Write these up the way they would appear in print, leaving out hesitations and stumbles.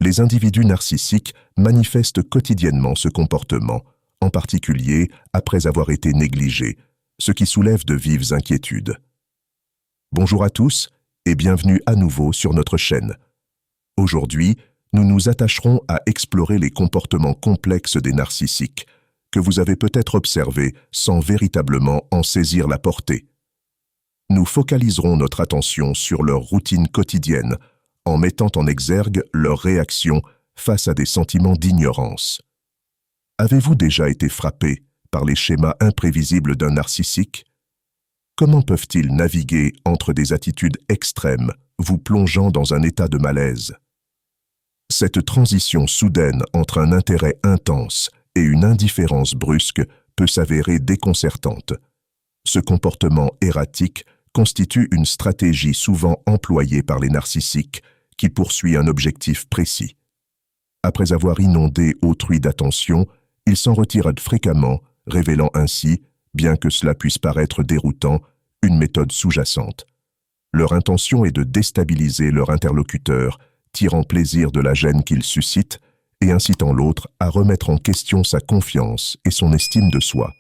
Les individus narcissiques manifestent quotidiennement ce comportement, en particulier après avoir été négligés, ce qui soulève de vives inquiétudes. Bonjour à tous et bienvenue à nouveau sur notre chaîne. Aujourd'hui, nous nous attacherons à explorer les comportements complexes des narcissiques, que vous avez peut-être observés sans véritablement en saisir la portée. Nous focaliserons notre attention sur leur routine quotidienne, en mettant en exergue leurs réactions face à des sentiments d'ignorance. Avez-vous déjà été frappé par les schémas imprévisibles d'un narcissique? Comment peuvent-ils naviguer entre des attitudes extrêmes, vous plongeant dans un état de malaise? Cette transition soudaine entre un intérêt intense et une indifférence brusque peut s'avérer déconcertante. Ce comportement erratique constitue une stratégie souvent employée par les narcissiques qui poursuit un objectif précis. Après avoir inondé autrui d'attention, ils s'en retirent fréquemment, révélant ainsi, bien que cela puisse paraître déroutant, une méthode sous-jacente. Leur intention est de déstabiliser leur interlocuteur, tirant plaisir de la gêne qu'il suscite et incitant l'autre à remettre en question sa confiance et son estime de soi.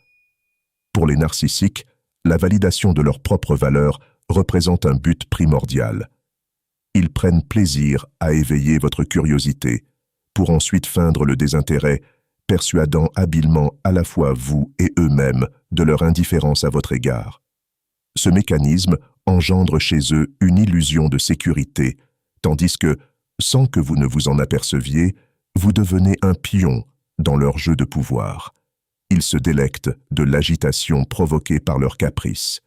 Pour les narcissiques, la validation de leur propre valeur représente un but primordial. Ils prennent plaisir à éveiller votre curiosité, pour ensuite feindre le désintérêt, persuadant habilement à la fois vous et eux-mêmes de leur indifférence à votre égard. Ce mécanisme engendre chez eux une illusion de sécurité, tandis que, sans que vous ne vous en aperceviez, vous devenez un pion dans leur jeu de pouvoir. Ils se délectent de l'agitation provoquée par leurs caprices.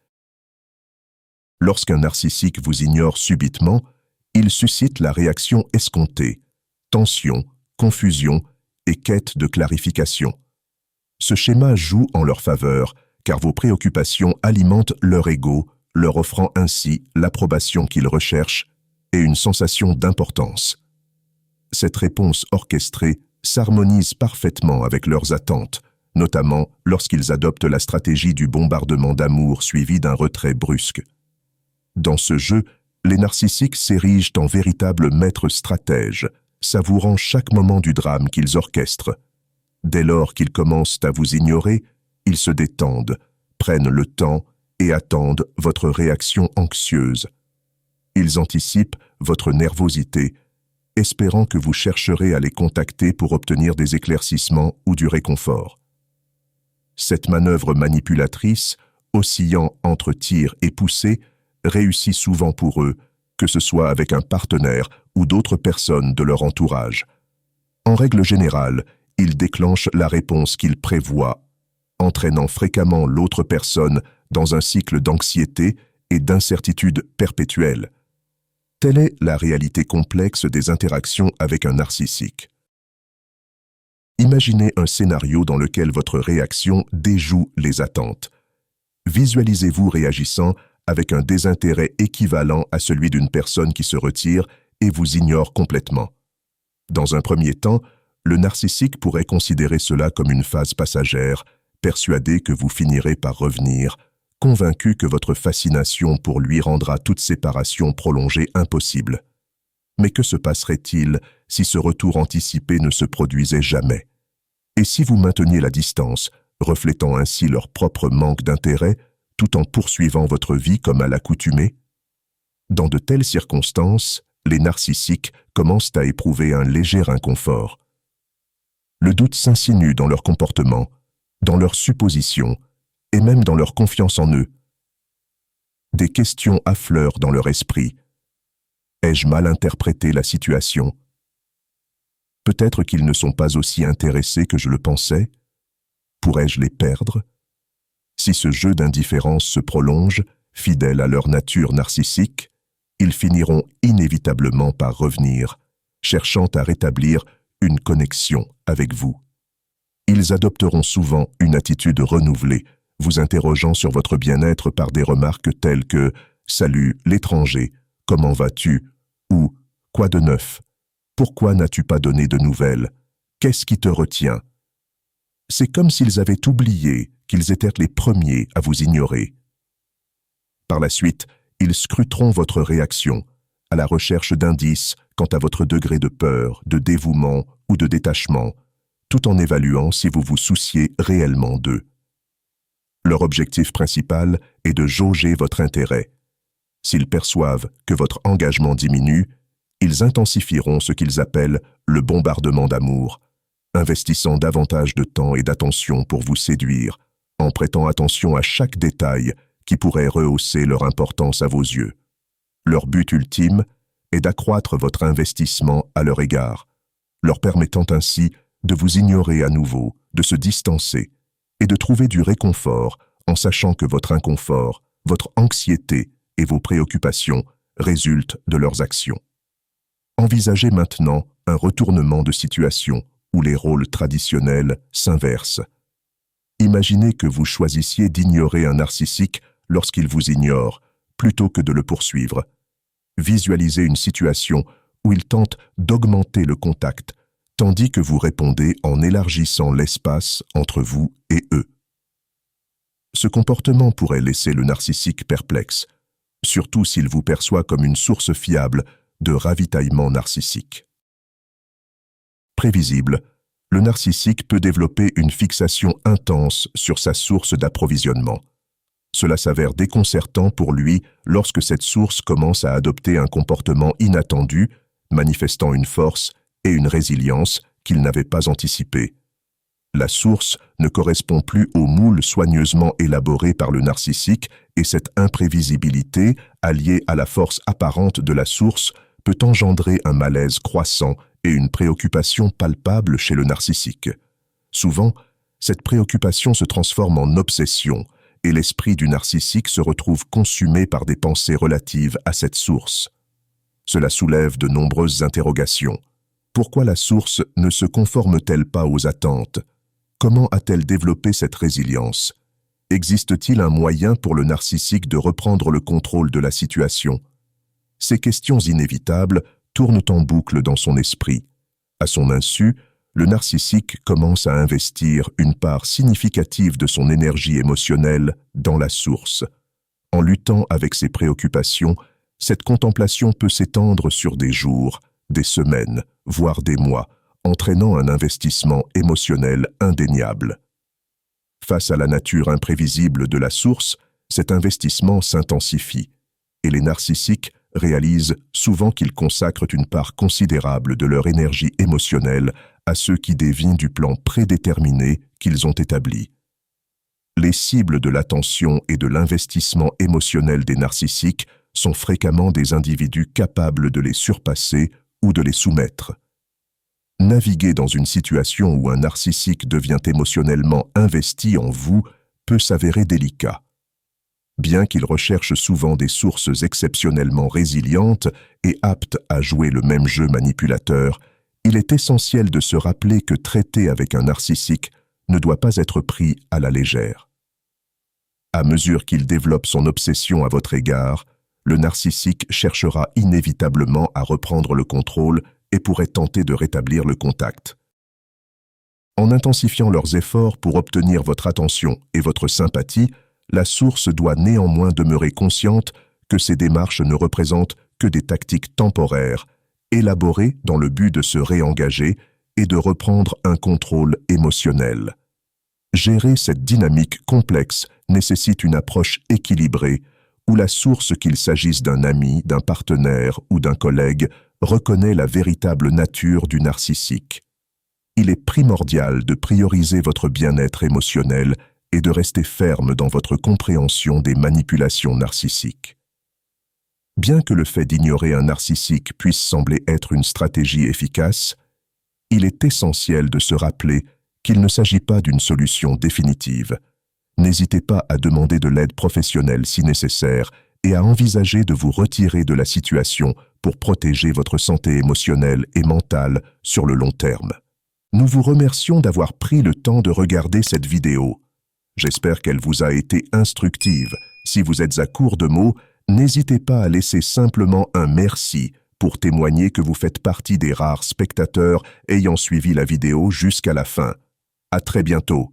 Lorsqu'un narcissique vous ignore subitement, il suscite la réaction escomptée, tension, confusion et quête de clarification. Ce schéma joue en leur faveur, car vos préoccupations alimentent leur ego, leur offrant ainsi l'approbation qu'ils recherchent et une sensation d'importance. Cette réponse orchestrée s'harmonise parfaitement avec leurs attentes, notamment lorsqu'ils adoptent la stratégie du bombardement d'amour suivi d'un retrait brusque. Dans ce jeu, les narcissiques s'érigent en véritables maîtres stratèges, savourant chaque moment du drame qu'ils orchestrent. Dès lors qu'ils commencent à vous ignorer, ils se détendent, prennent le temps et attendent votre réaction anxieuse. Ils anticipent votre nervosité, espérant que vous chercherez à les contacter pour obtenir des éclaircissements ou du réconfort. Cette manœuvre manipulatrice, oscillant entre tir et poussée, réussit souvent pour eux, que ce soit avec un partenaire ou d'autres personnes de leur entourage. En règle générale, ils déclenchent la réponse qu'ils prévoient, entraînant fréquemment l'autre personne dans un cycle d'anxiété et d'incertitude perpétuelle. Telle est la réalité complexe des interactions avec un narcissique. Imaginez un scénario dans lequel votre réaction déjoue les attentes. Visualisez-vous réagissant avec un désintérêt équivalent à celui d'une personne qui se retire et vous ignore complètement. Dans un premier temps, le narcissique pourrait considérer cela comme une phase passagère, persuadé que vous finirez par revenir, convaincu que votre fascination pour lui rendra toute séparation prolongée impossible. Mais que se passerait-il si ce retour anticipé ne se produisait jamais? Et si vous mainteniez la distance, reflétant ainsi leur propre manque d'intérêt, tout en poursuivant votre vie comme à l'accoutumée? Dans de telles circonstances, les narcissiques commencent à éprouver un léger inconfort. Le doute s'insinue dans leur comportement, dans leurs suppositions, et même dans leur confiance en eux. Des questions affleurent dans leur esprit. Ai-je mal interprété la situation? Peut-être qu'ils ne sont pas aussi intéressés que je le pensais. Pourrais-je les perdre? Si ce jeu d'indifférence se prolonge, fidèles à leur nature narcissique, ils finiront inévitablement par revenir, cherchant à rétablir une connexion avec vous. Ils adopteront souvent une attitude renouvelée, vous interrogeant sur votre bien-être par des remarques telles que « Salut, l'étranger, comment vas-tu » ou « Quoi de neuf? Pourquoi n'as-tu pas donné de nouvelles? Qu'est-ce qui te retient ?» C'est comme s'ils avaient oublié qu'ils étaient les premiers à vous ignorer. Par la suite, ils scruteront votre réaction, à la recherche d'indices quant à votre degré de peur, de dévouement ou de détachement, tout en évaluant si vous vous souciez réellement d'eux. Leur objectif principal est de jauger votre intérêt. S'ils perçoivent que votre engagement diminue, ils intensifieront ce qu'ils appellent le bombardement d'amour, investissant davantage de temps et d'attention pour vous séduire, en prêtant attention à chaque détail qui pourrait rehausser leur importance à vos yeux. Leur but ultime est d'accroître votre investissement à leur égard, leur permettant ainsi de vous ignorer à nouveau, de se distancer et de trouver du réconfort en sachant que votre inconfort, votre anxiété et vos préoccupations résultent de leurs actions. Envisagez maintenant un retournement de situation où les rôles traditionnels s'inversent. Imaginez que vous choisissiez d'ignorer un narcissique lorsqu'il vous ignore, plutôt que de le poursuivre. Visualisez une situation où il tente d'augmenter le contact, tandis que vous répondez en élargissant l'espace entre vous et eux. Ce comportement pourrait laisser le narcissique perplexe, surtout s'il vous perçoit comme une source fiable de ravitaillement narcissique. Prévisible, le narcissique peut développer une fixation intense sur sa source d'approvisionnement. Cela s'avère déconcertant pour lui lorsque cette source commence à adopter un comportement inattendu, manifestant une force et une résilience qu'il n'avait pas anticipées. La source ne correspond plus au moule soigneusement élaboré par le narcissique et cette imprévisibilité, alliée à la force apparente de la source, peut engendrer un malaise croissant et une préoccupation palpable chez le narcissique. Souvent, cette préoccupation se transforme en obsession et l'esprit du narcissique se retrouve consumé par des pensées relatives à cette source. Cela soulève de nombreuses interrogations. Pourquoi la source ne se conforme-t-elle pas aux attentes? Comment a-t-elle développé cette résilience? Existe-t-il un moyen pour le narcissique de reprendre le contrôle de la situation? Ces questions inévitables tournent en boucle dans son esprit. À son insu, le narcissique commence à investir une part significative de son énergie émotionnelle dans la source. En luttant avec ses préoccupations, cette contemplation peut s'étendre sur des jours, des semaines, voire des mois, entraînant un investissement émotionnel indéniable. Face à la nature imprévisible de la source, cet investissement s'intensifie, et les narcissiques réalisent souvent qu'ils consacrent une part considérable de leur énergie émotionnelle à ceux qui dévient du plan prédéterminé qu'ils ont établi. Les cibles de l'attention et de l'investissement émotionnel des narcissiques sont fréquemment des individus capables de les surpasser ou de les soumettre. Naviguer dans une situation où un narcissique devient émotionnellement investi en vous peut s'avérer délicat. Bien qu'il recherche souvent des sources exceptionnellement résilientes et aptes à jouer le même jeu manipulateur, il est essentiel de se rappeler que traiter avec un narcissique ne doit pas être pris à la légère. À mesure qu'il développe son obsession à votre égard, le narcissique cherchera inévitablement à reprendre le contrôle et pourrait tenter de rétablir le contact. En intensifiant leurs efforts pour obtenir votre attention et votre sympathie, la source doit néanmoins demeurer consciente que ces démarches ne représentent que des tactiques temporaires, élaborées dans le but de se réengager et de reprendre un contrôle émotionnel. Gérer cette dynamique complexe nécessite une approche équilibrée où la source, qu'il s'agisse d'un ami, d'un partenaire ou d'un collègue, reconnaît la véritable nature du narcissique. Il est primordial de prioriser votre bien-être émotionnel et de rester ferme dans votre compréhension des manipulations narcissiques. Bien que le fait d'ignorer un narcissique puisse sembler être une stratégie efficace, il est essentiel de se rappeler qu'il ne s'agit pas d'une solution définitive. N'hésitez pas à demander de l'aide professionnelle si nécessaire et à envisager de vous retirer de la situation pour protéger votre santé émotionnelle et mentale sur le long terme. Nous vous remercions d'avoir pris le temps de regarder cette vidéo. J'espère qu'elle vous a été instructive. Si vous êtes à court de mots, n'hésitez pas à laisser simplement un merci pour témoigner que vous faites partie des rares spectateurs ayant suivi la vidéo jusqu'à la fin. À très bientôt.